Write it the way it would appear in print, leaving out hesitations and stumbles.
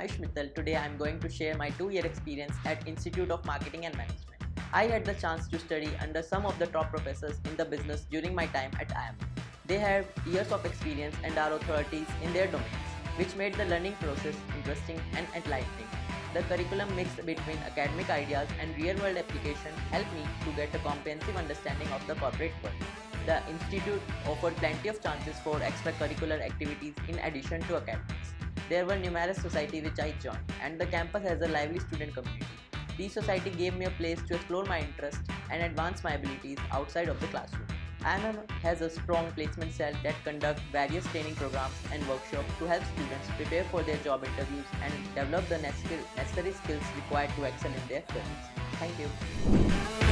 Ayush Mittal. Today I am going to share my 2-year experience at Institute of Marketing and Management. I had the chance to study under some of the top professors in the business during my time at IMM. They have years of experience and are authorities in their domains, which made the learning process interesting and enlightening. The curriculum mix between academic ideas and real-world application helped me to get a comprehensive understanding of the corporate world. The institute offered plenty of chances for extracurricular activities in addition to academics. There were numerous societies which I joined, and the campus has a lively student community. These society gave me a place to explore my interests and advance my abilities outside of the classroom. IMM has a strong placement cell that conducts various training programs and workshops to help students prepare for their job interviews and develop the necessary skills required to excel in their careers. Thank you.